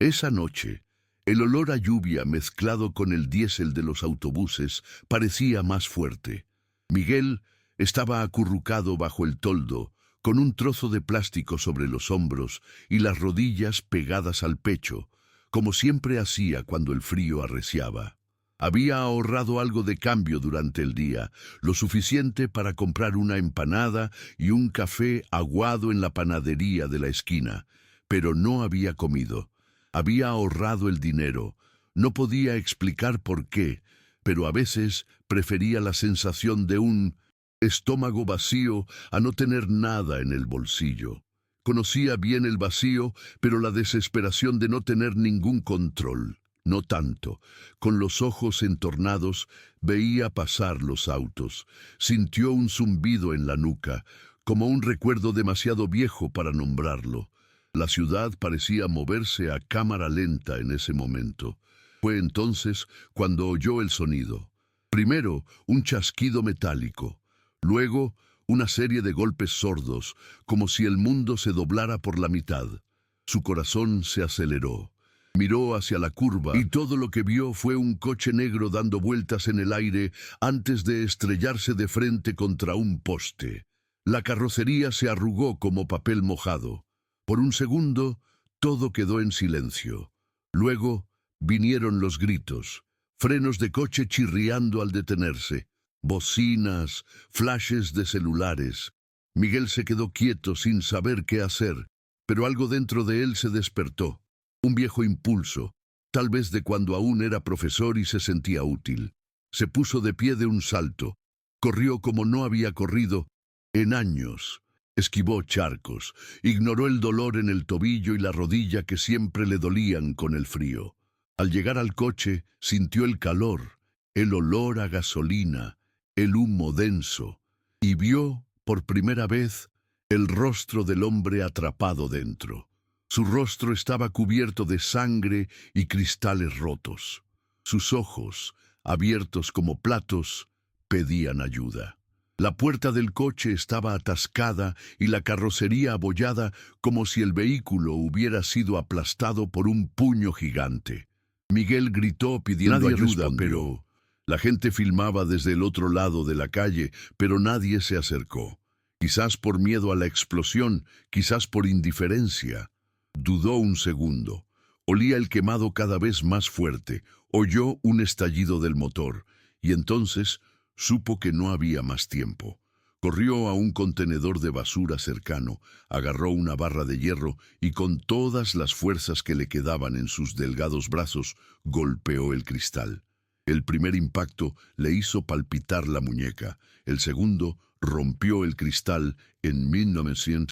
Esa noche, el olor a lluvia mezclado con el diésel de los autobuses parecía más fuerte. Miguel estaba acurrucado bajo el toldo, con un trozo de plástico sobre los hombros y las rodillas pegadas al pecho, como siempre hacía cuando el frío arreciaba. Había ahorrado algo de cambio durante el día, lo suficiente para comprar una empanada y un café aguado en la panadería de la esquina, pero no había comido. Había ahorrado el dinero. No podía explicar por qué, pero a veces prefería la sensación de un estómago vacío a no tener nada en el bolsillo. Conocía bien el vacío, pero la desesperación de no tener ningún control. No tanto. Con los ojos entornados, veía pasar los autos. Sintió un zumbido en la nuca, como un recuerdo demasiado viejo para nombrarlo. La ciudad parecía moverse a cámara lenta en ese momento. Fue entonces cuando oyó el sonido. Primero, un chasquido metálico. Luego, una serie de golpes sordos, como si el mundo se doblara por la mitad. Su corazón se aceleró. Miró hacia la curva y todo lo que vio fue un coche negro dando vueltas en el aire antes de estrellarse de frente contra un poste. La carrocería se arrugó como papel mojado. Por un segundo, todo quedó en silencio. Luego, vinieron los gritos, frenos de coche chirriando al detenerse, bocinas, flashes de celulares. Miguel se quedó quieto sin saber qué hacer, pero algo dentro de él se despertó. Un viejo impulso, tal vez de cuando aún era profesor y se sentía útil. Se puso de pie de un salto. Corrió como no había corrido en años. Esquivó charcos, ignoró el dolor en el tobillo y la rodilla que siempre le dolían con el frío. Al llegar al coche, sintió el calor, el olor a gasolina, el humo denso, y vio, por primera vez, el rostro del hombre atrapado dentro. Su rostro estaba cubierto de sangre y cristales rotos. Sus ojos, abiertos como platos, pedían ayuda. La puerta del coche estaba atascada y la carrocería abollada como si el vehículo hubiera sido aplastado por un puño gigante. Miguel gritó pidiendo ayuda, pero la gente filmaba desde el otro lado de la calle, pero nadie se acercó. Quizás por miedo a la explosión, quizás por indiferencia. Dudó un segundo. Olía el quemado cada vez más fuerte. Oyó un estallido del motor, y entonces supo que no había más tiempo. Corrió a un contenedor de basura cercano, agarró una barra de hierro y con todas las fuerzas que le quedaban en sus delgados brazos, golpeó el cristal. El primer impacto le hizo palpitar la muñeca. El segundo rompió el cristal en 1900.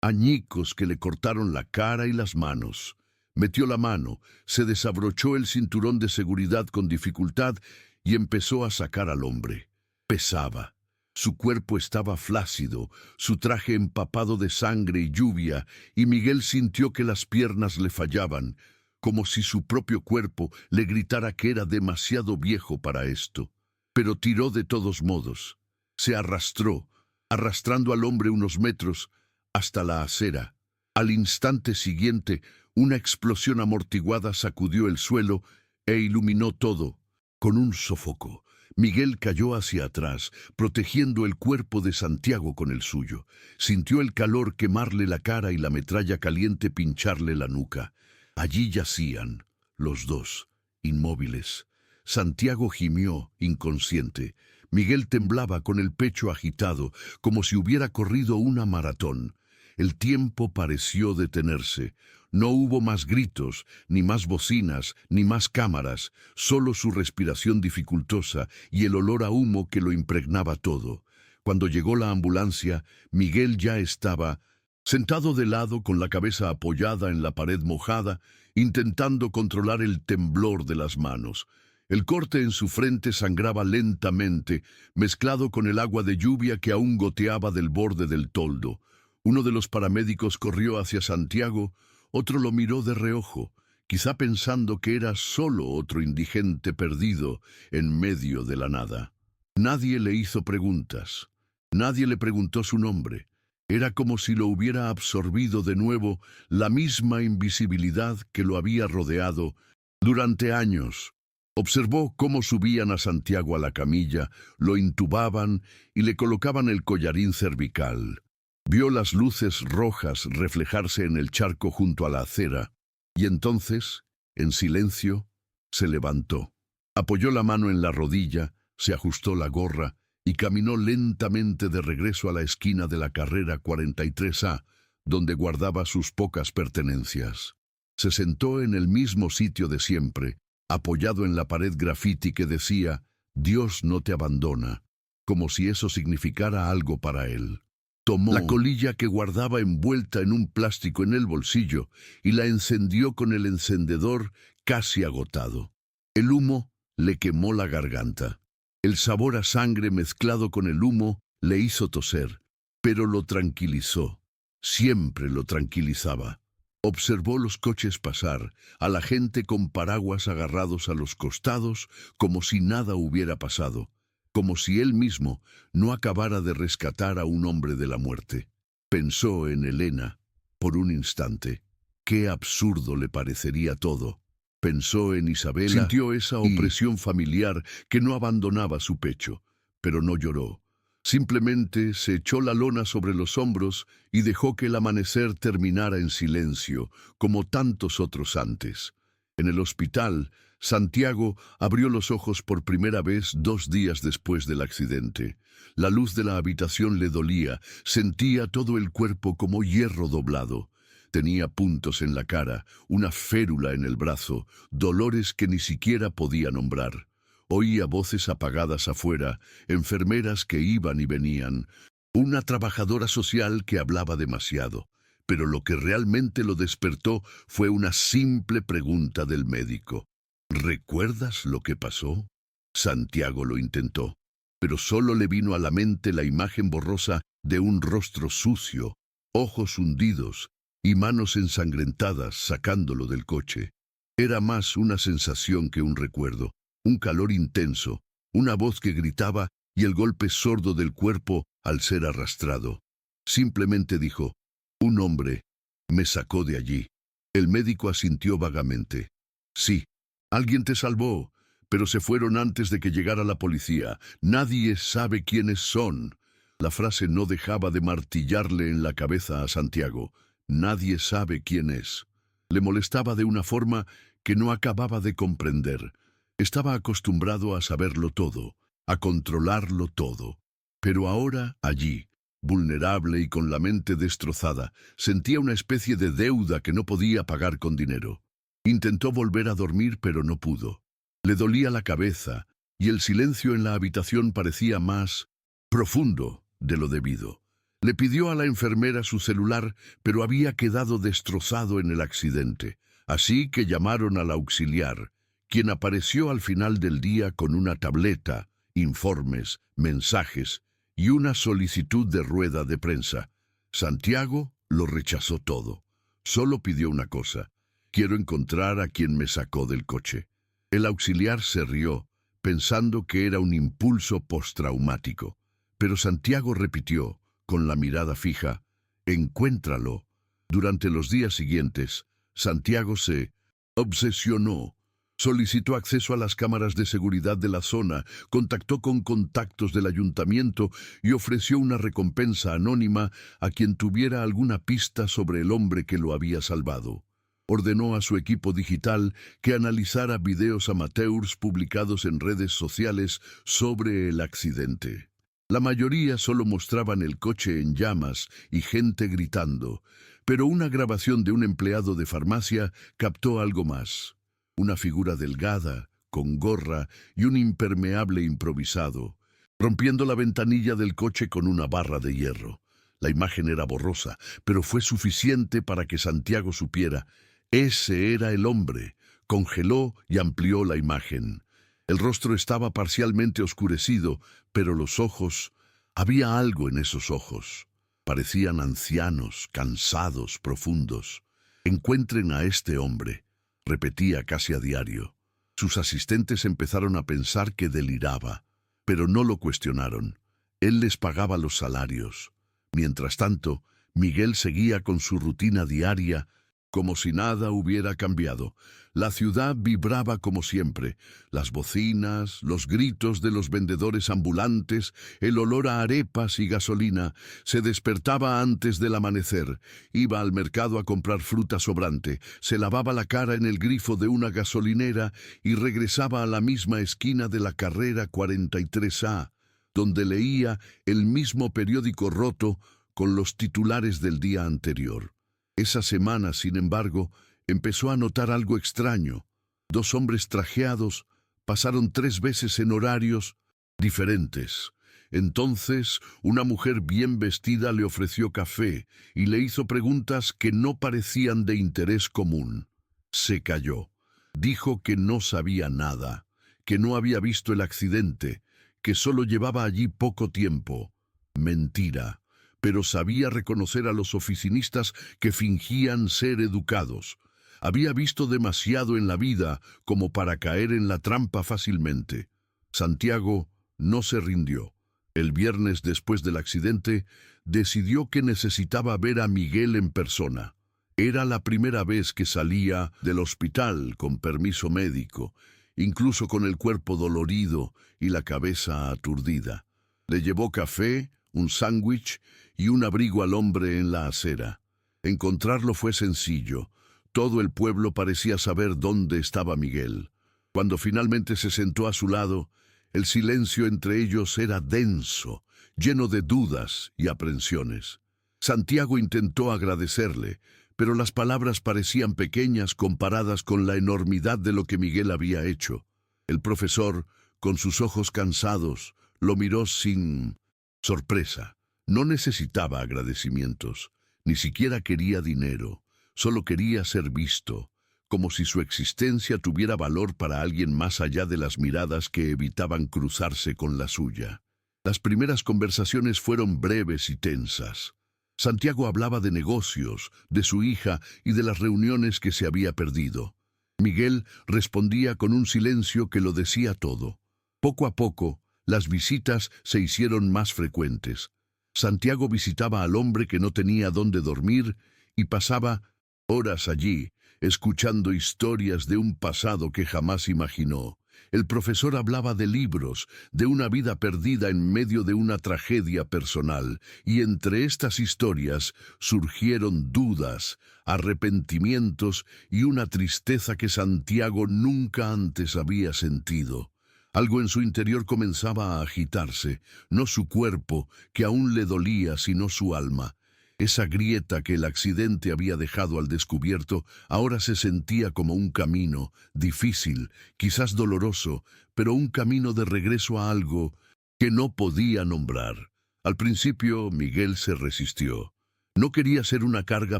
Añicos que le cortaron la cara y las manos. Metió la mano, se desabrochó el cinturón de seguridad con dificultad y empezó a sacar al hombre. Pesaba. Su cuerpo estaba flácido, su traje empapado de sangre y lluvia, y Miguel sintió que las piernas le fallaban, como si su propio cuerpo le gritara que era demasiado viejo para esto. Pero tiró de todos modos. Se arrastró, arrastrando al hombre unos metros, hasta la acera. Al instante siguiente, una explosión amortiguada sacudió el suelo e iluminó todo. Con un sófoco, Miguel cayó hacia atrás, protegiendo el cuerpo de Santiago con el suyo. Sintió el calor quemarle la cara y la metralla caliente pincharle la nuca. Allí yacían, los dos, inmóviles. Santiago gimió, inconsciente. Miguel temblaba con el pecho agitado, como si hubiera corrido una maratón. El tiempo pareció detenerse. No hubo más gritos, ni más bocinas, ni más cámaras, solo su respiración dificultosa y el olor a humo que lo impregnaba todo. Cuando llegó la ambulancia, Miguel ya estaba sentado de lado con la cabeza apoyada en la pared mojada, intentando controlar el temblor de las manos. El corte en su frente sangraba lentamente, mezclado con el agua de lluvia que aún goteaba del borde del toldo. Uno de los paramédicos corrió hacia Santiago, otro lo miró de reojo, quizá pensando que era solo otro indigente perdido en medio de la nada. Nadie le hizo preguntas. Nadie le preguntó su nombre. Era como si lo hubiera absorbido de nuevo la misma invisibilidad que lo había rodeado durante años. Observó cómo subían a Santiago a la camilla, lo intubaban y le colocaban el collarín cervical. Vio las luces rojas reflejarse en el charco junto a la acera, y entonces, en silencio, se levantó. Apoyó la mano en la rodilla, se ajustó la gorra y caminó lentamente de regreso a la esquina de la carrera 43A, donde guardaba sus pocas pertenencias. Se sentó en el mismo sitio de siempre, apoyado en la pared grafiti que decía «Dios no te abandona», como si eso significara algo para él. Tomó la colilla que guardaba envuelta en un plástico en el bolsillo y la encendió con el encendedor casi agotado. El humo le quemó la garganta. El sabor a sangre mezclado con el humo le hizo toser, pero lo tranquilizó. Siempre lo tranquilizaba. Observó los coches pasar, a la gente con paraguas agarrados a los costados, como si nada hubiera pasado, como si él mismo no acabara de rescatar a un hombre de la muerte. Pensó en Elena por un instante. Qué absurdo le parecería todo. Pensó en Isabela, sintió esa opresión familiar que no abandonaba su pecho, pero no lloró. Simplemente se echó la lona sobre los hombros y dejó que el amanecer terminara en silencio, como tantos otros antes. En el hospital, Santiago abrió los ojos por primera vez 2 días después del accidente. La luz de la habitación le dolía, sentía todo el cuerpo como hierro doblado. Tenía puntos en la cara, una férula en el brazo, dolores que ni siquiera podía nombrar. Oía voces apagadas afuera, enfermeras que iban y venían, una trabajadora social que hablaba demasiado. Pero lo que realmente lo despertó fue una simple pregunta del médico. ¿Recuerdas lo que pasó? Santiago lo intentó, pero solo le vino a la mente la imagen borrosa de un rostro sucio, ojos hundidos y manos ensangrentadas sacándolo del coche. Era más una sensación que un recuerdo, un calor intenso, una voz que gritaba y el golpe sordo del cuerpo al ser arrastrado. Simplemente dijo, «Un hombre me sacó de allí». El médico asintió vagamente. «Sí, alguien te salvó, pero se fueron antes de que llegara la policía. Nadie sabe quiénes son». La frase no dejaba de martillarle en la cabeza a Santiago. Nadie sabe quién es. Le molestaba de una forma que no acababa de comprender. Estaba acostumbrado a saberlo todo, a controlarlo todo. Pero ahora, allí, vulnerable y con la mente destrozada, sentía una especie de deuda que no podía pagar con dinero. Intentó volver a dormir, pero no pudo. Le dolía la cabeza, y el silencio en la habitación parecía más profundo de lo debido. Le pidió a la enfermera su celular, pero había quedado destrozado en el accidente. Así que llamaron al auxiliar, quien apareció al final del día con una tableta, informes, mensajes y una solicitud de rueda de prensa. Santiago lo rechazó todo. Solo pidió una cosa: «Quiero encontrar a quien me sacó del coche». El auxiliar se rió, pensando que era un impulso postraumático. Pero Santiago repitió, con la mirada fija, «Encuéntralo». Durante los días siguientes, Santiago se obsesionó. Solicitó acceso a las cámaras de seguridad de la zona, contactó con contactos del ayuntamiento y ofreció una recompensa anónima a quien tuviera alguna pista sobre el hombre que lo había salvado. Ordenó a su equipo digital que analizara videos amateurs publicados en redes sociales sobre el accidente. La mayoría solo mostraban el coche en llamas y gente gritando, pero una grabación de un empleado de farmacia captó algo más. Una figura delgada, con gorra y un impermeable improvisado, rompiendo la ventanilla del coche con una barra de hierro. La imagen era borrosa, pero fue suficiente para que Santiago supiera. Ese era el hombre. Congeló y amplió la imagen. El rostro estaba parcialmente oscurecido, pero los ojos, había algo en esos ojos. Parecían ancianos, cansados, profundos. «Encuentren a este hombre», repetía casi a diario. Sus asistentes empezaron a pensar que deliraba, pero no lo cuestionaron. Él les pagaba los salarios. Mientras tanto, Miguel seguía con su rutina diaria, como si nada hubiera cambiado. La ciudad vibraba como siempre. Las bocinas, los gritos de los vendedores ambulantes, el olor a arepas y gasolina. Se despertaba antes del amanecer. Iba al mercado a comprar fruta sobrante. Se lavaba la cara en el grifo de una gasolinera y regresaba a la misma esquina de la carrera 43A, donde leía el mismo periódico roto con los titulares del día anterior. Esa semana, sin embargo, empezó a notar algo extraño. Dos hombres trajeados pasaron 3 veces en horarios diferentes. Entonces, una mujer bien vestida le ofreció café y le hizo preguntas que no parecían de interés común. Se calló. Dijo que no sabía nada, que no había visto el accidente, que solo llevaba allí poco tiempo. Mentira. Pero sabía reconocer a los oficinistas que fingían ser educados. Había visto demasiado en la vida como para caer en la trampa fácilmente. Santiago no se rindió. El viernes después del accidente, decidió que necesitaba ver a Miguel en persona. Era la primera vez que salía del hospital con permiso médico, incluso con el cuerpo dolorido y la cabeza aturdida. Le llevó café, un sándwich y un abrigo al hombre en la acera. Encontrarlo fue sencillo. Todo el pueblo parecía saber dónde estaba Miguel. Cuando finalmente se sentó a su lado, el silencio entre ellos era denso, lleno de dudas y aprensiones. Santiago intentó agradecerle, pero las palabras parecían pequeñas comparadas con la enormidad de lo que Miguel había hecho. El profesor, con sus ojos cansados, lo miró sin sorpresa. No necesitaba agradecimientos, ni siquiera quería dinero, solo quería ser visto, como si su existencia tuviera valor para alguien más allá de las miradas que evitaban cruzarse con la suya. Las primeras conversaciones fueron breves y tensas. Santiago hablaba de negocios, de su hija y de las reuniones que se había perdido. Miguel respondía con un silencio que lo decía todo. Poco a poco, las visitas se hicieron más frecuentes. Santiago visitaba al hombre que no tenía dónde dormir y pasaba horas allí, escuchando historias de un pasado que jamás imaginó. El profesor hablaba de libros, de una vida perdida en medio de una tragedia personal, y entre estas historias surgieron dudas, arrepentimientos y una tristeza que Santiago nunca antes había sentido. Algo en su interior comenzaba a agitarse, no su cuerpo, que aún le dolía, sino su alma. Esa grieta que el accidente había dejado al descubierto ahora se sentía como un camino, difícil, quizás doloroso, pero un camino de regreso a algo que no podía nombrar. Al principio, Miguel se resistió. No quería ser una carga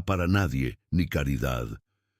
para nadie, ni caridad.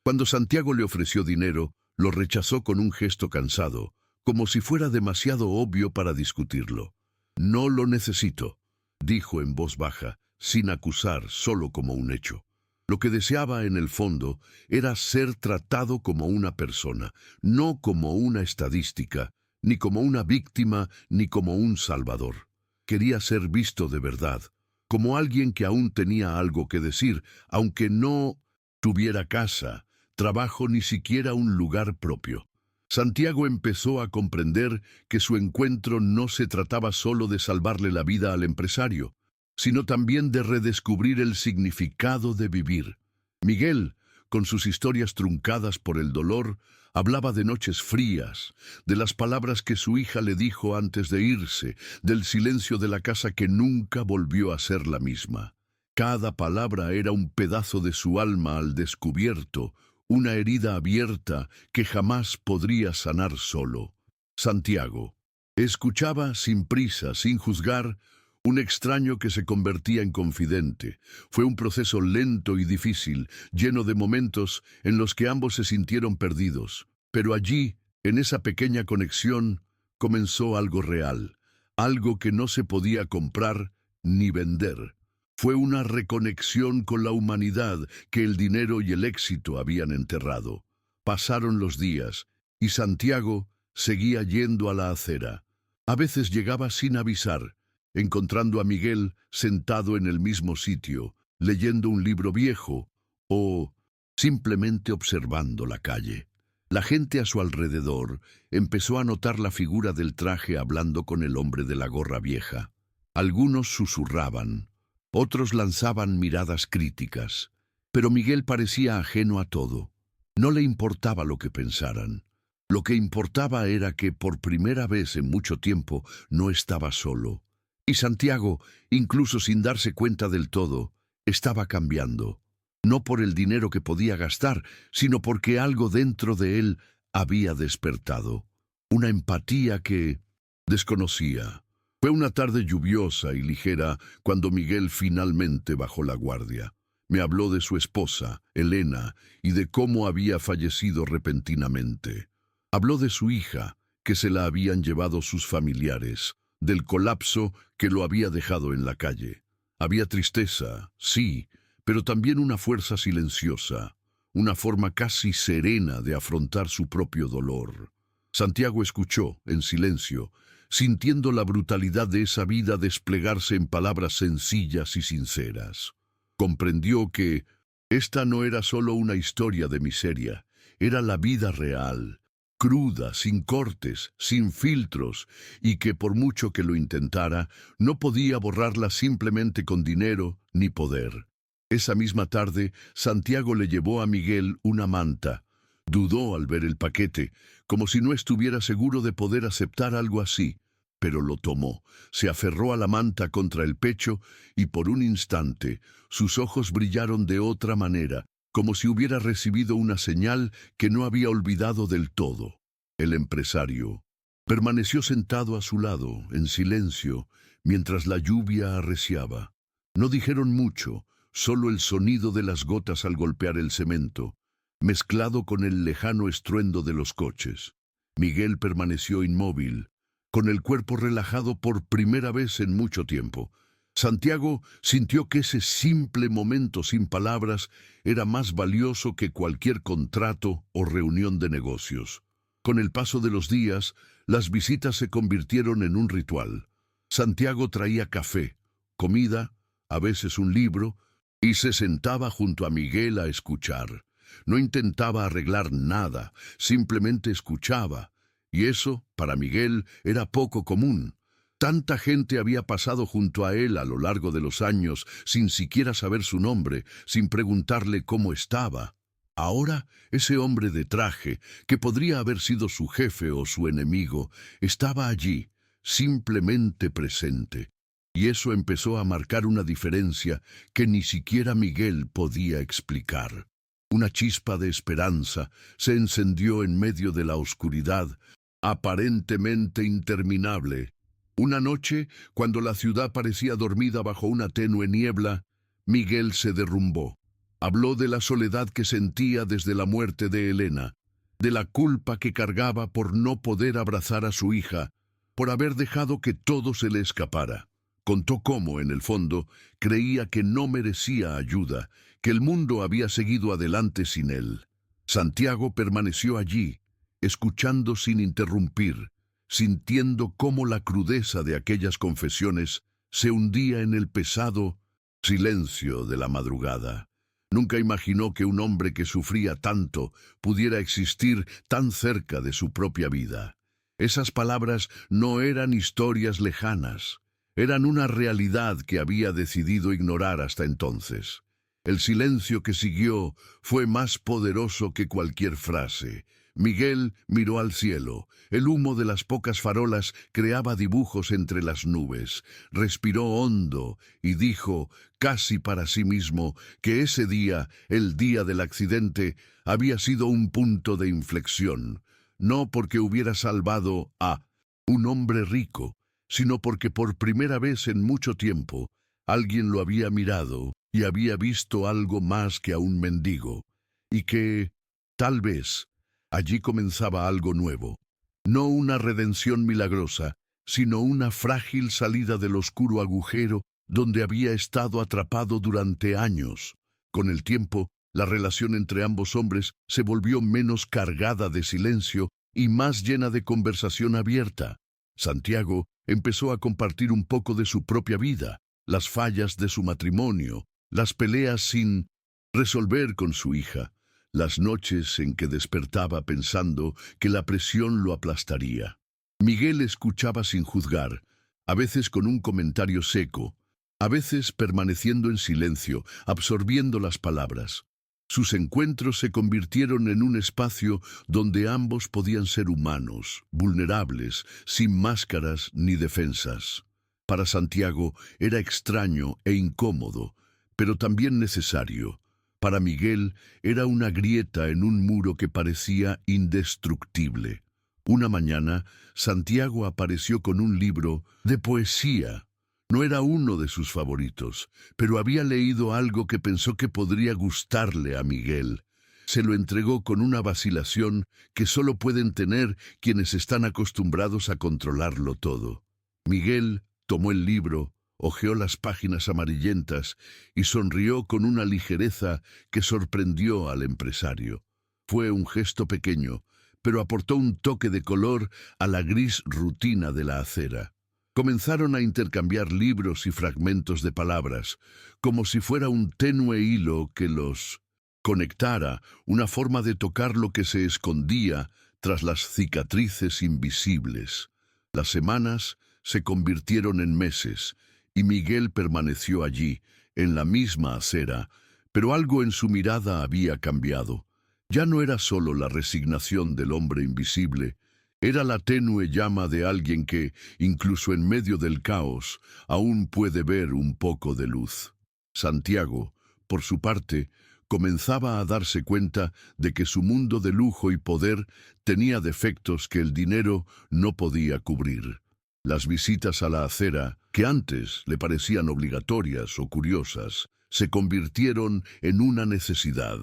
Cuando Santiago le ofreció dinero, lo rechazó con un gesto cansado, como si fuera demasiado obvio para discutirlo. «No lo necesito», dijo en voz baja, sin acusar, solo como un hecho. Lo que deseaba en el fondo era ser tratado como una persona, no como una estadística, ni como una víctima, ni como un salvador. Quería ser visto de verdad, como alguien que aún tenía algo que decir, aunque no tuviera casa, trabajo ni siquiera un lugar propio. Santiago empezó a comprender que su encuentro no se trataba solo de salvarle la vida al empresario, sino también de redescubrir el significado de vivir. Miguel, con sus historias truncadas por el dolor, hablaba de noches frías, de las palabras que su hija le dijo antes de irse, del silencio de la casa que nunca volvió a ser la misma. Cada palabra era un pedazo de su alma al descubierto, una herida abierta que jamás podría sanar solo. Santiago escuchaba sin prisa, sin juzgar, un extraño que se convertía en confidente. Fue un proceso lento y difícil, lleno de momentos en los que ambos se sintieron perdidos. Pero allí, en esa pequeña conexión, comenzó algo real, algo que no se podía comprar ni vender. Fue una reconexión con la humanidad que el dinero y el éxito habían enterrado. Pasaron los días, y Santiago seguía yendo a la acera. A veces llegaba sin avisar, encontrando a Miguel sentado en el mismo sitio, leyendo un libro viejo o simplemente observando la calle. La gente a su alrededor empezó a notar la figura del traje hablando con el hombre de la gorra vieja. Algunos susurraban, otros lanzaban miradas críticas, pero Miguel parecía ajeno a todo. No le importaba lo que pensaran. Lo que importaba era que por primera vez en mucho tiempo no estaba solo. Y Santiago, incluso sin darse cuenta del todo, estaba cambiando. No por el dinero que podía gastar, sino porque algo dentro de él había despertado. Una empatía que desconocía. Fue una tarde lluviosa y ligera cuando Miguel finalmente bajó la guardia. Me habló de su esposa, Elena, y de cómo había fallecido repentinamente. Habló de su hija, que se la habían llevado sus familiares, del colapso que lo había dejado en la calle. Había tristeza, sí, pero también una fuerza silenciosa, una forma casi serena de afrontar su propio dolor. Santiago escuchó, en silencio, sintiendo la brutalidad de esa vida desplegarse en palabras sencillas y sinceras. Comprendió que esta no era solo una historia de miseria, era la vida real, cruda, sin cortes, sin filtros, y que por mucho que lo intentara, no podía borrarla simplemente con dinero ni poder. Esa misma tarde, Santiago le llevó a Miguel una manta. Dudó al ver el paquete, como si no estuviera seguro de poder aceptar algo así, pero lo tomó, se aferró a la manta contra el pecho y por un instante sus ojos brillaron de otra manera, como si hubiera recibido una señal que no había olvidado del todo. El empresario permaneció sentado a su lado, en silencio, mientras la lluvia arreciaba. No dijeron mucho, solo el sonido de las gotas al golpear el cemento, mezclado con el lejano estruendo de los coches. Miguel permaneció inmóvil, con el cuerpo relajado por primera vez en mucho tiempo. Santiago sintió que ese simple momento sin palabras era más valioso que cualquier contrato o reunión de negocios. Con el paso de los días, las visitas se convirtieron en un ritual. Santiago traía café, comida, a veces un libro, y se sentaba junto a Miguel a escuchar. No intentaba arreglar nada, simplemente escuchaba. Y eso, para Miguel, era poco común. Tanta gente había pasado junto a él a lo largo de los años sin siquiera saber su nombre, sin preguntarle cómo estaba. Ahora, ese hombre de traje, que podría haber sido su jefe o su enemigo, estaba allí, simplemente presente. Y eso empezó a marcar una diferencia que ni siquiera Miguel podía explicar. Una chispa de esperanza se encendió en medio de la oscuridad, aparentemente interminable. Una noche, cuando la ciudad parecía dormida bajo una tenue niebla, Miguel se derrumbó. Habló de la soledad que sentía desde la muerte de Elena, de la culpa que cargaba por no poder abrazar a su hija, por haber dejado que todo se le escapara. Contó cómo, en el fondo, creía que no merecía ayuda, que el mundo había seguido adelante sin él. Santiago permaneció allí, escuchando sin interrumpir, sintiendo cómo la crudeza de aquellas confesiones se hundía en el pesado silencio de la madrugada. Nunca imaginó que un hombre que sufría tanto pudiera existir tan cerca de su propia vida. Esas palabras no eran historias lejanas, eran una realidad que había decidido ignorar hasta entonces. El silencio que siguió fue más poderoso que cualquier frase. Miguel miró al cielo. El humo de las pocas farolas creaba dibujos entre las nubes. Respiró hondo y dijo, casi para sí mismo, que ese día, el día del accidente, había sido un punto de inflexión. No porque hubiera salvado a un hombre rico, sino porque por primera vez en mucho tiempo alguien lo había mirado y había visto algo más que a un mendigo, y que, tal vez, allí comenzaba algo nuevo. No una redención milagrosa, sino una frágil salida del oscuro agujero donde había estado atrapado durante años. Con el tiempo, la relación entre ambos hombres se volvió menos cargada de silencio y más llena de conversación abierta. Santiago empezó a compartir un poco de su propia vida, las fallas de su matrimonio, las peleas sin resolver con su hija, las noches en que despertaba pensando que la presión lo aplastaría. Miguel escuchaba sin juzgar, a veces con un comentario seco, a veces permaneciendo en silencio, absorbiendo las palabras. Sus encuentros se convirtieron en un espacio donde ambos podían ser humanos, vulnerables, sin máscaras ni defensas. Para Santiago era extraño e incómodo, pero también necesario. Para Miguel era una grieta en un muro que parecía indestructible. Una mañana, Santiago apareció con un libro de poesía. No era uno de sus favoritos, pero había leído algo que pensó que podría gustarle a Miguel. Se lo entregó con una vacilación que solo pueden tener quienes están acostumbrados a controlarlo todo. Miguel tomó el libro, hojeó las páginas amarillentas y sonrió con una ligereza que sorprendió al empresario. Fue un gesto pequeño, pero aportó un toque de color a la gris rutina de la acera. Comenzaron a intercambiar libros y fragmentos de palabras, como si fuera un tenue hilo que los conectara, una forma de tocar lo que se escondía tras las cicatrices invisibles. Las semanas se convirtieron en meses, y Miguel permaneció allí, en la misma acera, pero algo en su mirada había cambiado. Ya no era solo la resignación del hombre invisible, era la tenue llama de alguien que, incluso en medio del caos, aún puede ver un poco de luz. Santiago, por su parte, comenzaba a darse cuenta de que su mundo de lujo y poder tenía defectos que el dinero no podía cubrir. Las visitas a la acera, que antes le parecían obligatorias o curiosas, se convirtieron en una necesidad.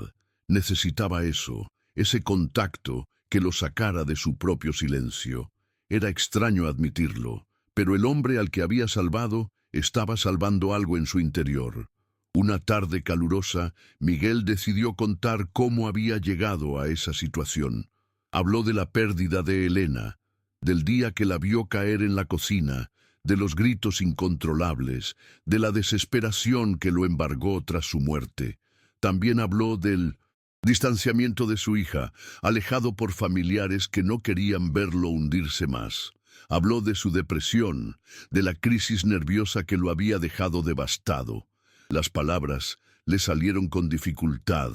Necesitaba eso, ese contacto que lo sacara de su propio silencio. Era extraño admitirlo, pero el hombre al que había salvado estaba salvando algo en su interior. Una tarde calurosa, Miguel decidió contar cómo había llegado a esa situación. Habló de la pérdida de Elena, del día que la vio caer en la cocina, de los gritos incontrolables, de la desesperación que lo embargó tras su muerte. También habló del distanciamiento de su hija, alejado por familiares que no querían verlo hundirse más. Habló de su depresión, de la crisis nerviosa que lo había dejado devastado. Las palabras le salieron con dificultad,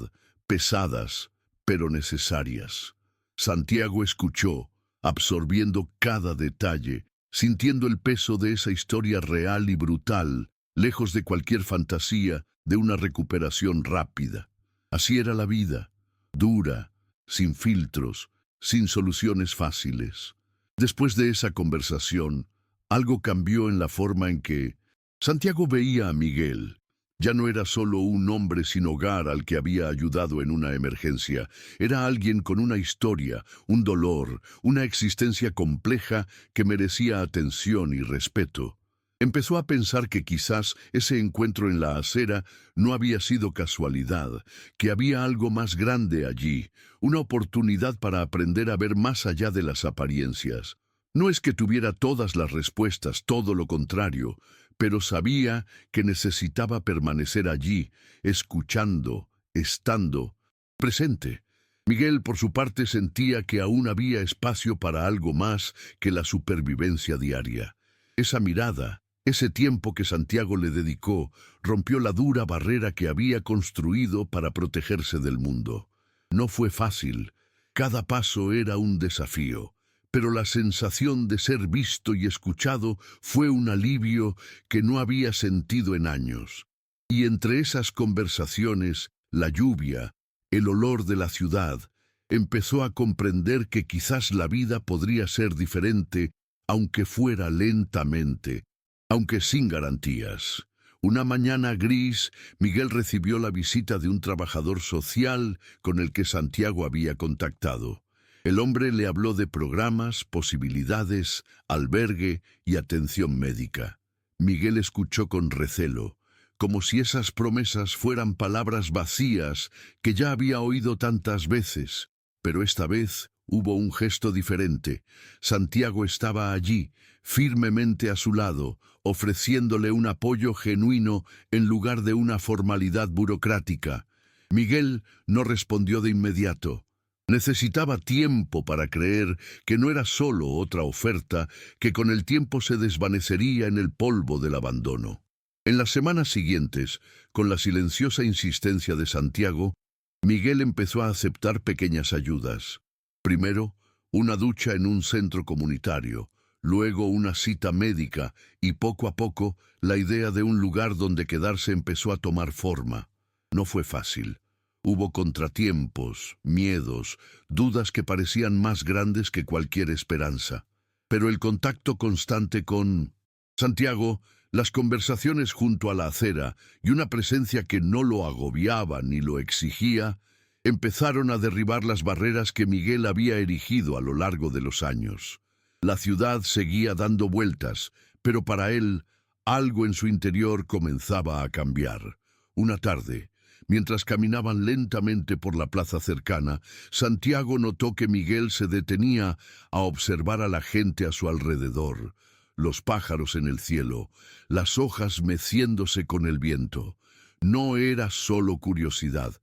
pesadas, pero necesarias. Santiago escuchó, absorbiendo cada detalle, sintiendo el peso de esa historia real y brutal, lejos de cualquier fantasía de una recuperación rápida. Así era la vida, dura, sin filtros, sin soluciones fáciles. Después de esa conversación, algo cambió en la forma en que Santiago veía a Miguel. Ya no era solo un hombre sin hogar al que había ayudado en una emergencia. Era alguien con una historia, un dolor, una existencia compleja que merecía atención y respeto. Empezó a pensar que quizás ese encuentro en la acera no había sido casualidad, que había algo más grande allí, una oportunidad para aprender a ver más allá de las apariencias. No es que tuviera todas las respuestas, todo lo contrario, pero sabía que necesitaba permanecer allí, escuchando, estando presente. Miguel, por su parte, sentía que aún había espacio para algo más que la supervivencia diaria. Esa mirada, ese tiempo que Santiago le dedicó, rompió la dura barrera que había construido para protegerse del mundo. No fue fácil. Cada paso era un desafío. Pero la sensación de ser visto y escuchado fue un alivio que no había sentido en años. Y entre esas conversaciones, la lluvia, el olor de la ciudad, empezó a comprender que quizás la vida podría ser diferente, aunque fuera lentamente, aunque sin garantías. Una mañana gris, Miguel recibió la visita de un trabajador social con el que Santiago había contactado. El hombre le habló de programas, posibilidades, albergue y atención médica. Miguel escuchó con recelo, como si esas promesas fueran palabras vacías que ya había oído tantas veces, pero esta vez Hubo un gesto diferente. Santiago estaba allí, firmemente a su lado, ofreciéndole un apoyo genuino en lugar de una formalidad burocrática. Miguel no respondió de inmediato. Necesitaba tiempo para creer que no era solo otra oferta que con el tiempo se desvanecería en el polvo del abandono. En las semanas siguientes, con la silenciosa insistencia de Santiago, Miguel empezó a aceptar pequeñas ayudas. Primero, una ducha en un centro comunitario, luego una cita médica y poco a poco la idea de un lugar donde quedarse empezó a tomar forma. No fue fácil. Hubo contratiempos, miedos, dudas que parecían más grandes que cualquier esperanza. Pero el contacto constante con Santiago, las conversaciones junto a la acera y una presencia que no lo agobiaba ni lo exigía, empezaron a derribar las barreras que Miguel había erigido a lo largo de los años. La ciudad seguía dando vueltas, pero para él, algo en su interior comenzaba a cambiar. Una tarde, mientras caminaban lentamente por la plaza cercana, Santiago notó que Miguel se detenía a observar a la gente a su alrededor, los pájaros en el cielo, las hojas meciéndose con el viento. No era solo curiosidad,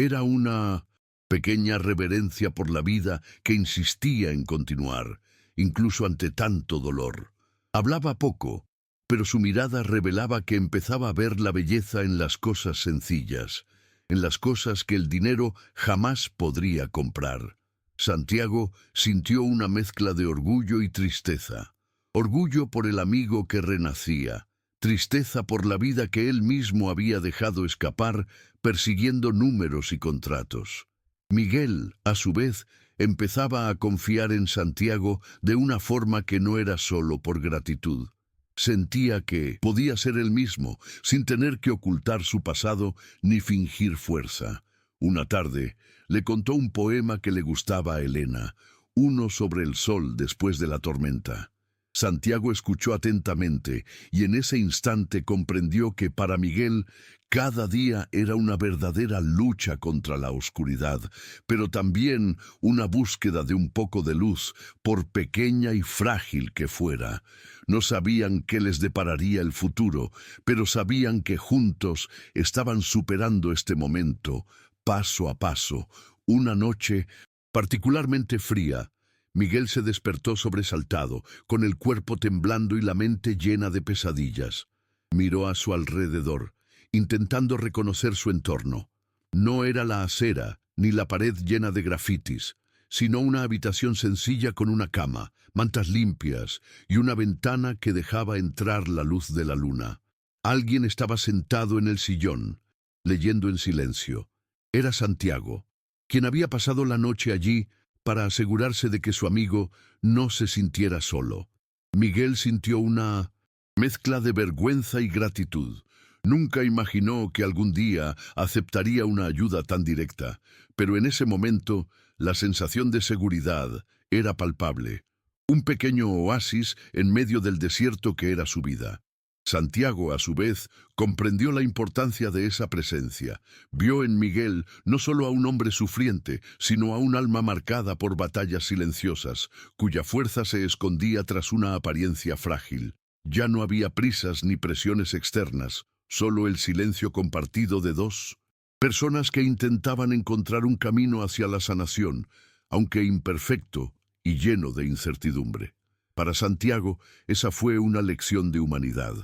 era una pequeña reverencia por la vida que insistía en continuar, incluso ante tanto dolor. Hablaba poco, pero su mirada revelaba que empezaba a ver la belleza en las cosas sencillas, en las cosas que el dinero jamás podría comprar. Santiago sintió una mezcla de orgullo y tristeza. Orgullo por el amigo que renacía, tristeza por la vida que él mismo había dejado escapar persiguiendo números y contratos. Miguel, a su vez, empezaba a confiar en Santiago de una forma que no era solo por gratitud. Sentía que podía ser él mismo, sin tener que ocultar su pasado ni fingir fuerza. Una tarde, le contó un poema que le gustaba a Elena, uno sobre el sol después de la tormenta. Santiago escuchó atentamente y en ese instante comprendió que para Miguel cada día era una verdadera lucha contra la oscuridad, pero también una búsqueda de un poco de luz, por pequeña y frágil que fuera. No sabían qué les depararía el futuro, pero sabían que juntos estaban superando este momento, paso a paso. Una noche particularmente fría, Miguel se despertó sobresaltado, con el cuerpo temblando y la mente llena de pesadillas. Miró a su alrededor, intentando reconocer su entorno. No era la acera, ni la pared llena de grafitis, sino una habitación sencilla con una cama, mantas limpias y una ventana que dejaba entrar la luz de la luna. Alguien estaba sentado en el sillón, leyendo en silencio. Era Santiago, quien había pasado la noche allí para asegurarse de que su amigo no se sintiera solo. Miguel sintió una mezcla de vergüenza y gratitud. Nunca imaginó que algún día aceptaría una ayuda tan directa, pero en ese momento la sensación de seguridad era palpable. Un pequeño oasis en medio del desierto que era su vida. Santiago, a su vez, comprendió la importancia de esa presencia. Vio en Miguel no solo a un hombre sufriente, sino a un alma marcada por batallas silenciosas, cuya fuerza se escondía tras una apariencia frágil. Ya no había prisas ni presiones externas, solo el silencio compartido de dos personas que intentaban encontrar un camino hacia la sanación, aunque imperfecto y lleno de incertidumbre. Para Santiago, esa fue una lección de humanidad,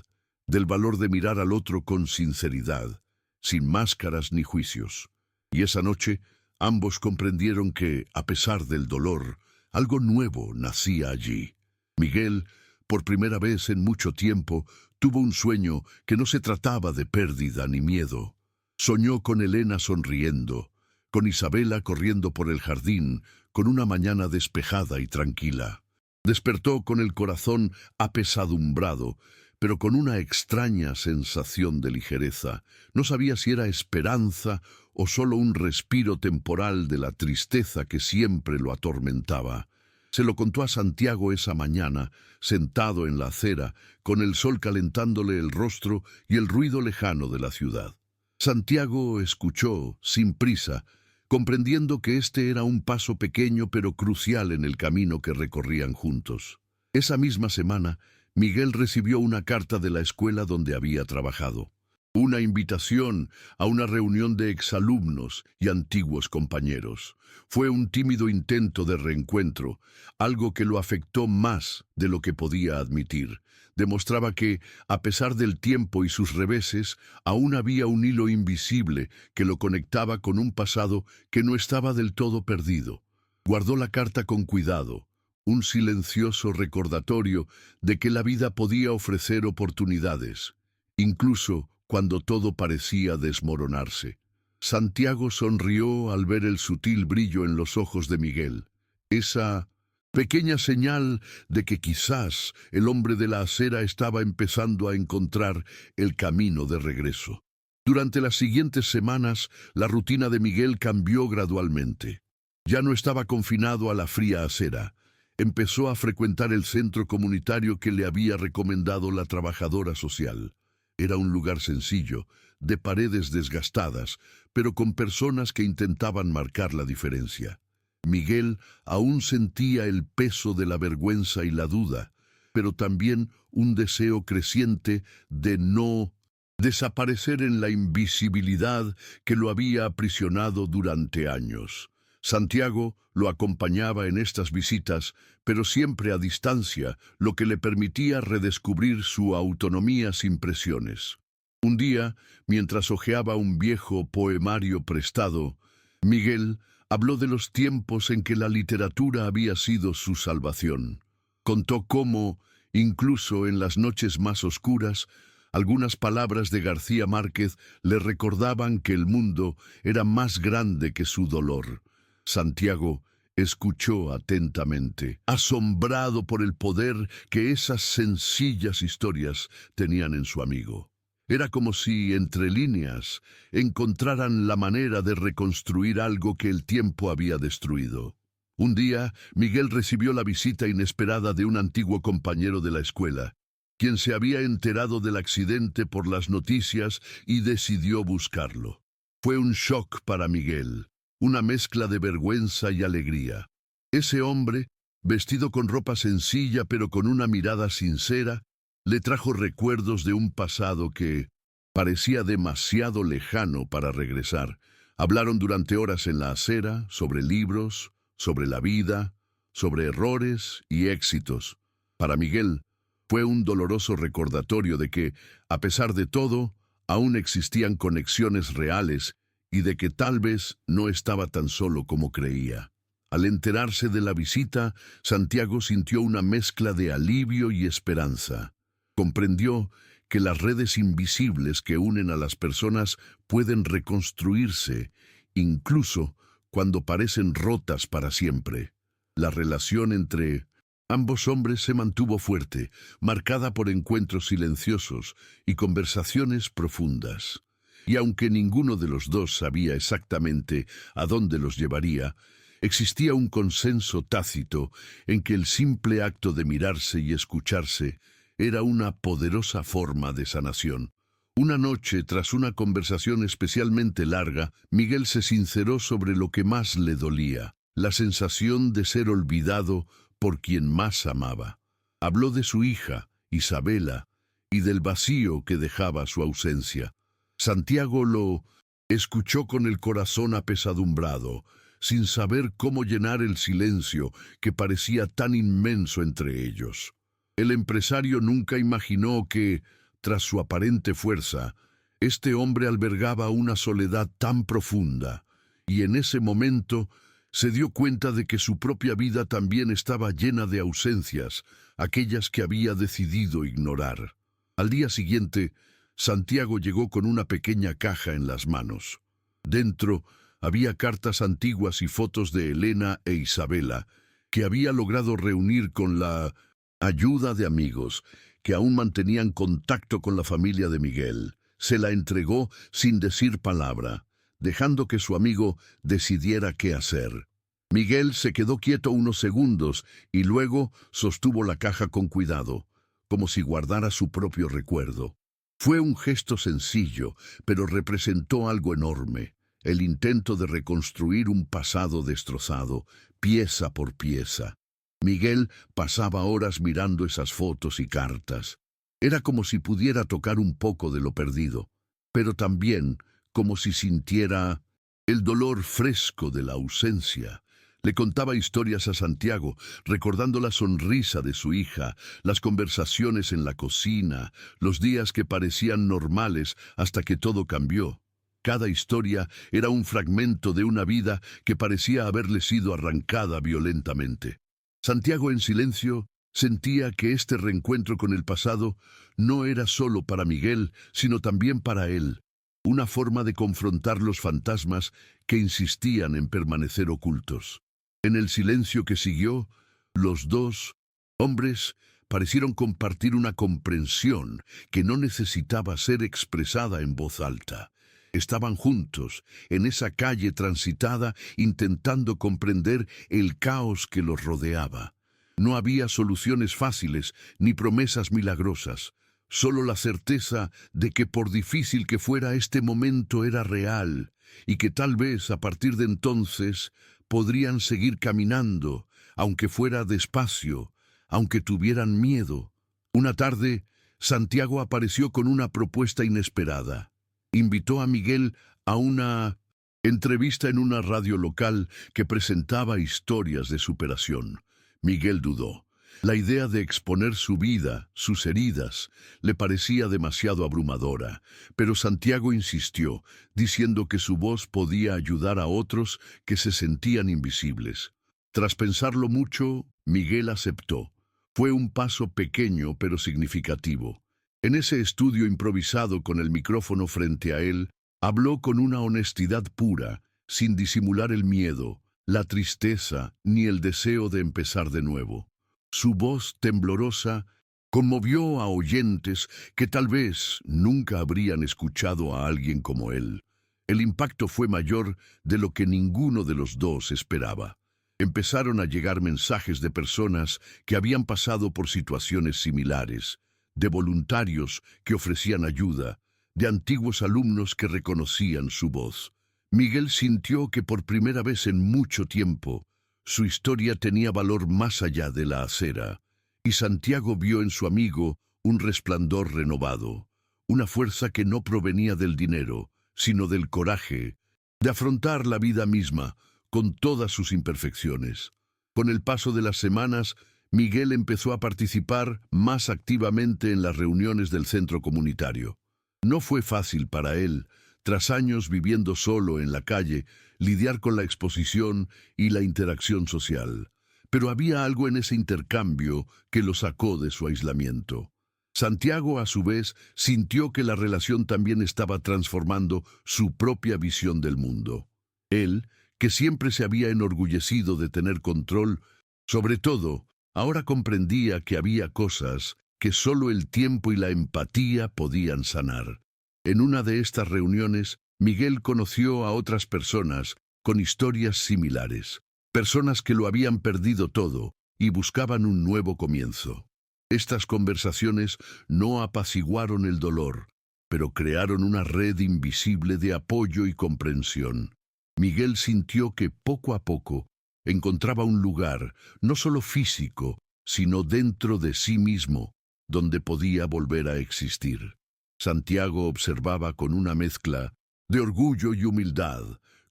del valor de mirar al otro con sinceridad, sin máscaras ni juicios. Y esa noche, ambos comprendieron que, a pesar del dolor, algo nuevo nacía allí. Miguel, por primera vez en mucho tiempo, tuvo un sueño que no se trataba de pérdida ni miedo. Soñó con Elena sonriendo, con Isabela corriendo por el jardín, con una mañana despejada y tranquila. Despertó con el corazón apesadumbrado, pero con una extraña sensación de ligereza. No sabía si era esperanza o solo un respiro temporal de la tristeza que siempre lo atormentaba. Se lo contó a Santiago esa mañana, sentado en la acera, con el sol calentándole el rostro y el ruido lejano de la ciudad. Santiago escuchó, sin prisa, comprendiendo que este era un paso pequeño pero crucial en el camino que recorrían juntos. Esa misma semana, Miguel recibió una carta de la escuela donde había trabajado. Una invitación a una reunión de exalumnos y antiguos compañeros. Fue un tímido intento de reencuentro, algo que lo afectó más de lo que podía admitir. Demostraba que, a pesar del tiempo y sus reveses, aún había un hilo invisible que lo conectaba con un pasado que no estaba del todo perdido. Guardó la carta con cuidado, un silencioso recordatorio de que la vida podía ofrecer oportunidades, incluso cuando todo parecía desmoronarse. Santiago sonrió al ver el sutil brillo en los ojos de Miguel. Esa pequeña señal de que quizás el hombre de la acera estaba empezando a encontrar el camino de regreso. Durante las siguientes semanas, la rutina de Miguel cambió gradualmente. Ya no estaba confinado a la fría acera. Empezó a frecuentar el centro comunitario que le había recomendado la trabajadora social. Era un lugar sencillo, de paredes desgastadas, pero con personas que intentaban marcar la diferencia. Miguel aún sentía el peso de la vergüenza y la duda, pero también un deseo creciente de no desaparecer en la invisibilidad que lo había aprisionado durante años. Santiago lo acompañaba en estas visitas, pero siempre a distancia, lo que le permitía redescubrir su autonomía sin presiones. Un día, mientras hojeaba un viejo poemario prestado, Miguel habló de los tiempos en que la literatura había sido su salvación. Contó cómo, incluso en las noches más oscuras, algunas palabras de García Márquez le recordaban que el mundo era más grande que su dolor. Santiago escuchó atentamente, asombrado por el poder que esas sencillas historias tenían en su amigo. Era como si, entre líneas, encontraran la manera de reconstruir algo que el tiempo había destruido. Un día, Miguel recibió la visita inesperada de un antiguo compañero de la escuela, quien se había enterado del accidente por las noticias y decidió buscarlo. Fue un shock para Miguel. Una mezcla de vergüenza y alegría. Ese hombre, vestido con ropa sencilla pero con una mirada sincera, le trajo recuerdos de un pasado que parecía demasiado lejano para regresar. Hablaron durante horas en la acera, sobre libros, sobre la vida, sobre errores y éxitos. Para Miguel, fue un doloroso recordatorio de que, a pesar de todo, aún existían conexiones reales y de que tal vez no estaba tan solo como creía. Al enterarse de la visita, Santiago sintió una mezcla de alivio y esperanza. Comprendió que las redes invisibles que unen a las personas pueden reconstruirse, incluso cuando parecen rotas para siempre. La relación entre ambos hombres se mantuvo fuerte, marcada por encuentros silenciosos y conversaciones profundas. Y aunque ninguno de los dos sabía exactamente a dónde los llevaría, existía un consenso tácito en que el simple acto de mirarse y escucharse era una poderosa forma de sanación. Una noche, tras una conversación especialmente larga, Miguel se sinceró sobre lo que más le dolía, la sensación de ser olvidado por quien más amaba. Habló de su hija, Isabela, y del vacío que dejaba su ausencia. Santiago lo escuchó con el corazón apesadumbrado, sin saber cómo llenar el silencio que parecía tan inmenso entre ellos. El empresario nunca imaginó que, tras su aparente fuerza, este hombre albergaba una soledad tan profunda, y en ese momento se dio cuenta de que su propia vida también estaba llena de ausencias, aquellas que había decidido ignorar. Al día siguiente, Santiago llegó con una pequeña caja en las manos. Dentro había cartas antiguas y fotos de Elena e Isabela, que había logrado reunir con la ayuda de amigos que aún mantenían contacto con la familia de Miguel. Se la entregó sin decir palabra, dejando que su amigo decidiera qué hacer. Miguel se quedó quieto unos segundos y luego sostuvo la caja con cuidado, como si guardara su propio recuerdo. Fue un gesto sencillo, pero representó algo enorme. el intento de reconstruir un pasado destrozado, pieza por pieza. Miguel pasaba horas mirando esas fotos y cartas. Era como si pudiera tocar un poco de lo perdido, pero también como si sintiera el dolor fresco de la ausencia. Le contaba historias a Santiago, recordando la sonrisa de su hija, las conversaciones en la cocina, los días que parecían normales hasta que todo cambió. Cada historia era un fragmento de una vida que parecía haberle sido arrancada violentamente. Santiago, en silencio, sentía que este reencuentro con el pasado no era solo para Miguel, sino también para él, una forma de confrontar los fantasmas que insistían en permanecer ocultos. En el silencio que siguió, los dos hombres parecieron compartir una comprensión que no necesitaba ser expresada en voz alta. Estaban juntos, en esa calle transitada, intentando comprender el caos que los rodeaba. No había soluciones fáciles ni promesas milagrosas, solo la certeza de que por difícil que fuera este momento era real y que tal vez a partir de entonces podrían seguir caminando, aunque fuera despacio, aunque tuvieran miedo. Una tarde, Santiago apareció con una propuesta inesperada. Invitó a Miguel a una entrevista en una radio local que presentaba historias de superación. Miguel dudó. La idea de exponer su vida, sus heridas, le parecía demasiado abrumadora, pero Santiago insistió, diciendo que su voz podía ayudar a otros que se sentían invisibles. Tras pensarlo mucho, Miguel aceptó. Fue un paso pequeño pero significativo. En ese estudio improvisado con el micrófono frente a él, habló con una honestidad pura, sin disimular el miedo, la tristeza ni el deseo de empezar de nuevo. Su voz temblorosa conmovió a oyentes que tal vez nunca habrían escuchado a alguien como él. El impacto fue mayor de lo que ninguno de los dos esperaba. Empezaron a llegar mensajes de personas que habían pasado por situaciones similares, de voluntarios que ofrecían ayuda, de antiguos alumnos que reconocían su voz. Miguel sintió que por primera vez en mucho tiempo, su historia tenía valor más allá de la acera, y Santiago vio en su amigo un resplandor renovado, una fuerza que no provenía del dinero, sino del coraje, de afrontar la vida misma, con todas sus imperfecciones. Con el paso de las semanas, Miguel empezó a participar más activamente en las reuniones del centro comunitario. No fue fácil para él, tras años viviendo solo en la calle, lidiar con la exposición y la interacción social. Pero había algo en ese intercambio que lo sacó de su aislamiento. Santiago, a su vez, sintió que la relación también estaba transformando su propia visión del mundo. Él, que siempre se había enorgullecido de tener control, sobre todo, ahora comprendía que había cosas que solo el tiempo y la empatía podían sanar. En una de estas reuniones, Miguel conoció a otras personas con historias similares, personas que lo habían perdido todo y buscaban un nuevo comienzo. Estas conversaciones no apaciguaron el dolor, pero crearon una red invisible de apoyo y comprensión. Miguel sintió que poco a poco encontraba un lugar, no solo físico, sino dentro de sí mismo, donde podía volver a existir. Santiago observaba con una mezcla de orgullo y humildad,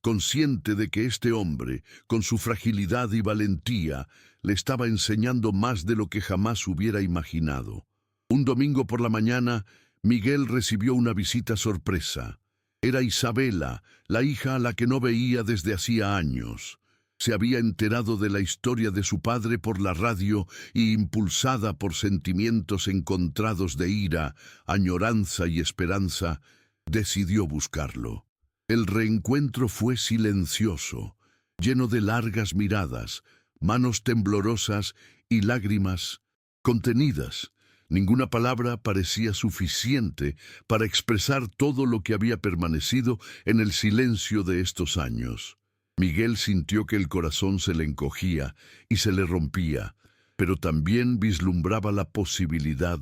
consciente de que este hombre, con su fragilidad y valentía, le estaba enseñando más de lo que jamás hubiera imaginado. Un domingo por la mañana, Miguel recibió una visita sorpresa. Era Isabela, la hija a la que no veía desde hacía años. Se había enterado de la historia de su padre por la radio y, impulsada por sentimientos encontrados de ira, añoranza y esperanza, decidió buscarlo. El reencuentro fue silencioso, lleno de largas miradas, manos temblorosas y lágrimas contenidas. Ninguna palabra parecía suficiente para expresar todo lo que había permanecido en el silencio de estos años. Miguel sintió que el corazón se le encogía y se le rompía, pero también vislumbraba la posibilidad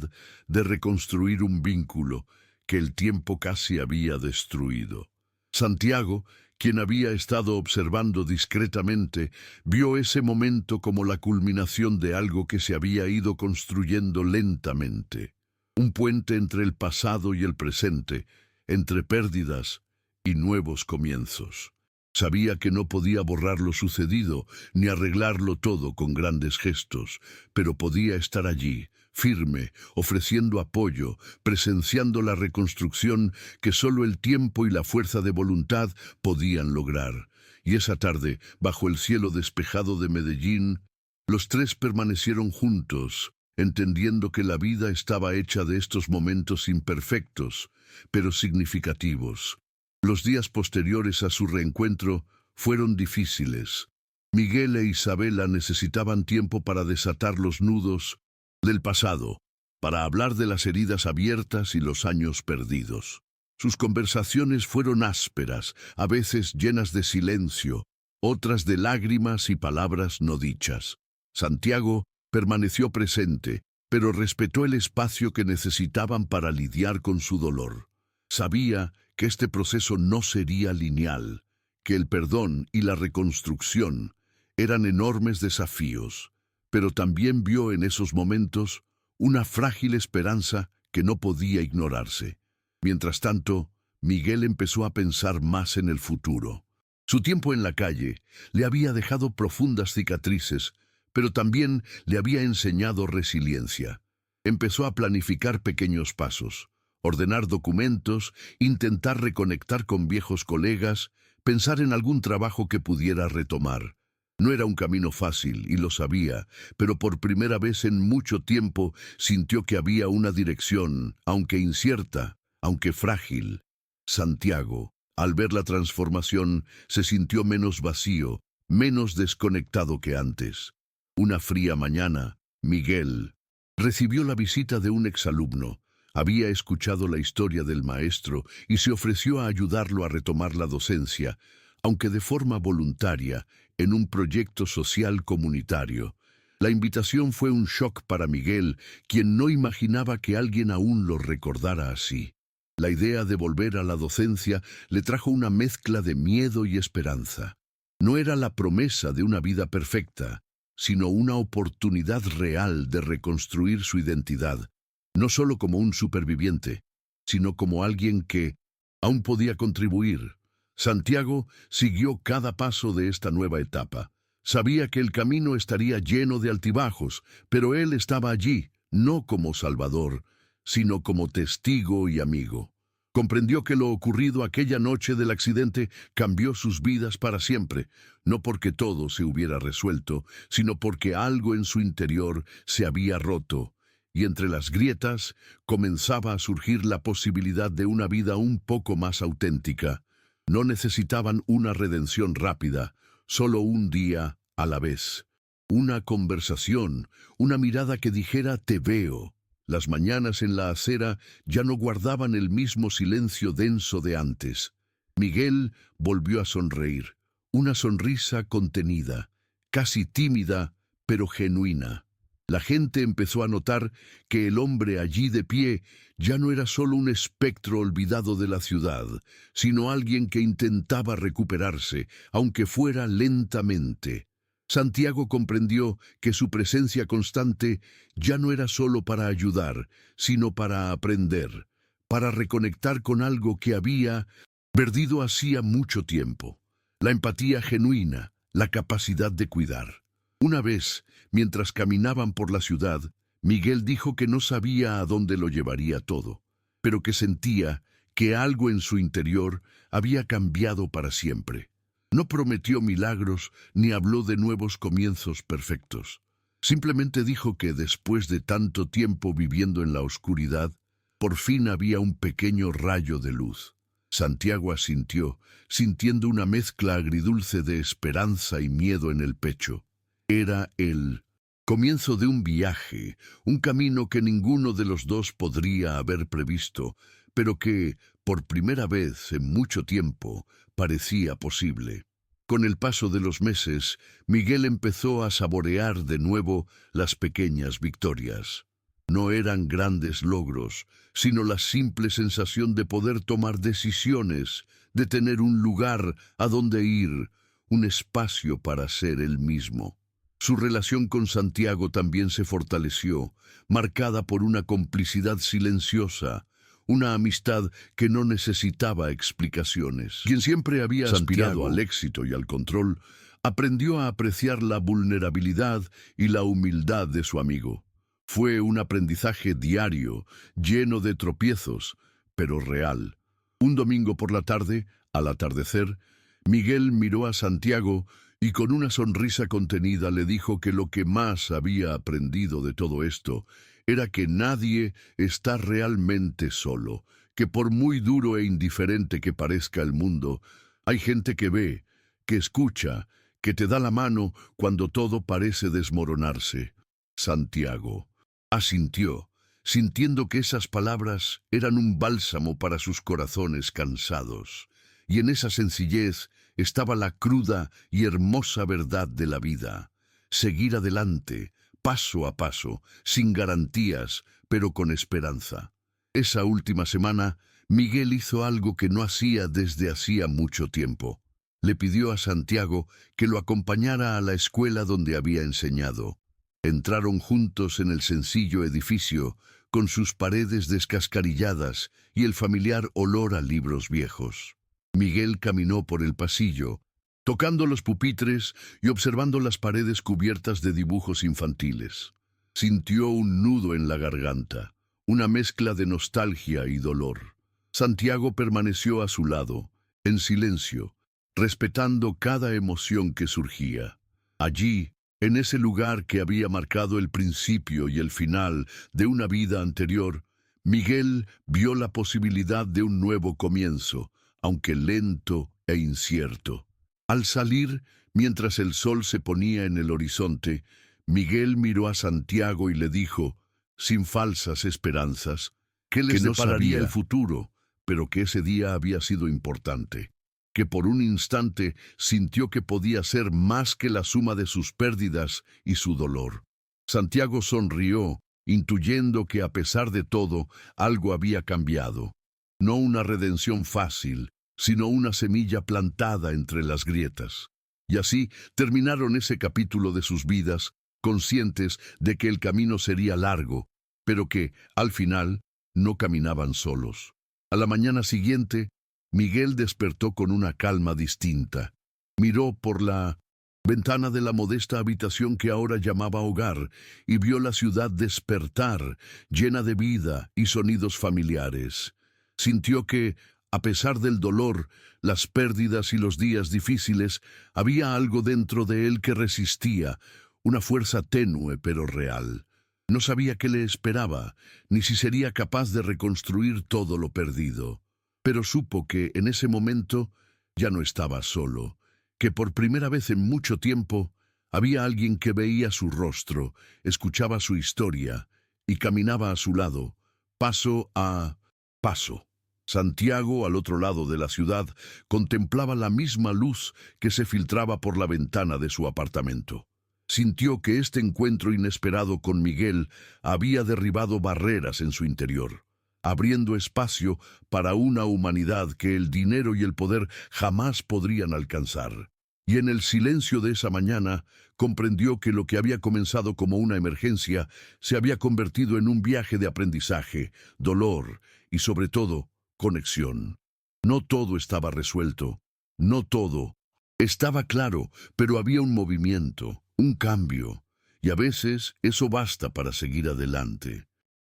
de reconstruir un vínculo que el tiempo casi había destruido. Santiago, quien había estado observando discretamente, vio ese momento como la culminación de algo que se había ido construyendo lentamente. Un puente entre el pasado y el presente, entre pérdidas y nuevos comienzos. Sabía que no podía borrar lo sucedido, ni arreglarlo todo con grandes gestos, pero podía estar allí, firme, ofreciendo apoyo, presenciando la reconstrucción que solo el tiempo y la fuerza de voluntad podían lograr. Y esa tarde, bajo el cielo despejado de Medellín, los tres permanecieron juntos, entendiendo que la vida estaba hecha de estos momentos imperfectos, pero significativos. Los días posteriores a su reencuentro fueron difíciles. Miguel e Isabela necesitaban tiempo para desatar los nudos del pasado, para hablar de las heridas abiertas y los años perdidos. Sus conversaciones fueron ásperas, a veces llenas de silencio, otras de lágrimas y palabras no dichas. Santiago permaneció presente, pero respetó el espacio que necesitaban para lidiar con su dolor. Sabía que este proceso no sería lineal, que el perdón y la reconstrucción eran enormes desafíos, pero también vio en esos momentos una frágil esperanza que no podía ignorarse. Mientras tanto, Miguel empezó a pensar más en el futuro. Su tiempo en la calle le había dejado profundas cicatrices, pero también le había enseñado resiliencia. Empezó a planificar pequeños pasos, ordenar documentos, intentar reconectar con viejos colegas, pensar en algún trabajo que pudiera retomar. No era un camino fácil, y lo sabía, pero por primera vez en mucho tiempo sintió que había una dirección, aunque incierta, aunque frágil. Santiago, al ver la transformación, se sintió menos vacío, menos desconectado que antes. Una fría mañana, Miguel recibió la visita de un exalumno. Había escuchado la historia del maestro y se ofreció a ayudarlo a retomar la docencia, aunque de forma voluntaria, en un proyecto social comunitario. La invitación fue un shock para Miguel, quien no imaginaba que alguien aún lo recordara así. La idea de volver a la docencia le trajo una mezcla de miedo y esperanza. No era la promesa de una vida perfecta, sino una oportunidad real de reconstruir su identidad, no solo como un superviviente, sino como alguien que aún podía contribuir. Santiago siguió cada paso de esta nueva etapa. Sabía que el camino estaría lleno de altibajos, pero él estaba allí, no como salvador, sino como testigo y amigo. Comprendió que lo ocurrido aquella noche del accidente cambió sus vidas para siempre, no porque todo se hubiera resuelto, sino porque algo en su interior se había roto, y entre las grietas comenzaba a surgir la posibilidad de una vida un poco más auténtica. No necesitaban una redención rápida, solo un día a la vez. Una conversación, una mirada que dijera «te veo». Las mañanas en la acera ya no guardaban el mismo silencio denso de antes. Miguel volvió a sonreír, una sonrisa contenida, casi tímida, pero genuina. La gente empezó a notar que el hombre allí de pie ya no era solo un espectro olvidado de la ciudad, sino alguien que intentaba recuperarse, aunque fuera lentamente. Santiago comprendió que su presencia constante ya no era solo para ayudar, sino para aprender, para reconectar con algo que había perdido hacía mucho tiempo. La empatía genuina, la capacidad de cuidar. Una vez, mientras caminaban por la ciudad, Miguel dijo que no sabía a dónde lo llevaría todo, pero que sentía que algo en su interior había cambiado para siempre. No prometió milagros ni habló de nuevos comienzos perfectos. Simplemente dijo que después de tanto tiempo viviendo en la oscuridad, por fin había un pequeño rayo de luz. Santiago asintió, sintiendo una mezcla agridulce de esperanza y miedo en el pecho. Era el comienzo de un viaje, un camino que ninguno de los dos podría haber previsto, pero que, por primera vez en mucho tiempo, parecía posible. Con el paso de los meses, Miguel empezó a saborear de nuevo las pequeñas victorias. No eran grandes logros, sino la simple sensación de poder tomar decisiones, de tener un lugar a donde ir, un espacio para ser él mismo. Su relación con Santiago también se fortaleció, marcada por una complicidad silenciosa, una amistad que no necesitaba explicaciones. Quien siempre había aspirado al éxito y al control, aprendió a apreciar la vulnerabilidad y la humildad de su amigo. Fue un aprendizaje diario, lleno de tropiezos, pero real. Un domingo por la tarde, al atardecer, Miguel miró a Santiago y con una sonrisa contenida le dijo que lo que más había aprendido de todo esto era que nadie está realmente solo, que por muy duro e indiferente que parezca el mundo, hay gente que ve, que escucha, que te da la mano cuando todo parece desmoronarse. Santiago asintió, sintiendo que esas palabras eran un bálsamo para sus corazones cansados, y en esa sencillez estaba la cruda y hermosa verdad de la vida. Seguir adelante, paso a paso, sin garantías, pero con esperanza. Esa última semana, Miguel hizo algo que no hacía desde hacía mucho tiempo. Le pidió a Santiago que lo acompañara a la escuela donde había enseñado. Entraron juntos en el sencillo edificio, con sus paredes descascarilladas y el familiar olor a libros viejos. Miguel caminó por el pasillo, tocando los pupitres y observando las paredes cubiertas de dibujos infantiles. Sintió un nudo en la garganta, una mezcla de nostalgia y dolor. Santiago permaneció a su lado, en silencio, respetando cada emoción que surgía. Allí, en ese lugar que había marcado el principio y el final de una vida anterior, Miguel vio la posibilidad de un nuevo comienzo, aunque lento e incierto. Al salir, mientras el sol se ponía en el horizonte, Miguel miró a Santiago y le dijo, sin falsas esperanzas, que les depararía el futuro, pero que ese día había sido importante, que por un instante sintió que podía ser más que la suma de sus pérdidas y su dolor. Santiago sonrió, intuyendo que a pesar de todo, algo había cambiado. No una redención fácil, sino una semilla plantada entre las grietas. Y así terminaron ese capítulo de sus vidas, conscientes de que el camino sería largo, pero que, al final, no caminaban solos. A la mañana siguiente, Miguel despertó con una calma distinta. Miró por la ventana de la modesta habitación que ahora llamaba hogar y vio la ciudad despertar, llena de vida y sonidos familiares. Sintió que, a pesar del dolor, las pérdidas y los días difíciles, había algo dentro de él que resistía, una fuerza tenue pero real. No sabía qué le esperaba, ni si sería capaz de reconstruir todo lo perdido. Pero supo que, en ese momento, ya no estaba solo, que por primera vez en mucho tiempo había alguien que veía su rostro, escuchaba su historia y caminaba a su lado, paso a paso. Santiago, al otro lado de la ciudad, contemplaba la misma luz que se filtraba por la ventana de su apartamento. Sintió que este encuentro inesperado con Miguel había derribado barreras en su interior, abriendo espacio para una humanidad que el dinero y el poder jamás podrían alcanzar. Y en el silencio de esa mañana, comprendió que lo que había comenzado como una emergencia se había convertido en un viaje de aprendizaje, dolor y, sobre todo, conexión. No todo estaba resuelto, no todo estaba claro, pero había un movimiento, un cambio, y a veces eso basta para seguir adelante.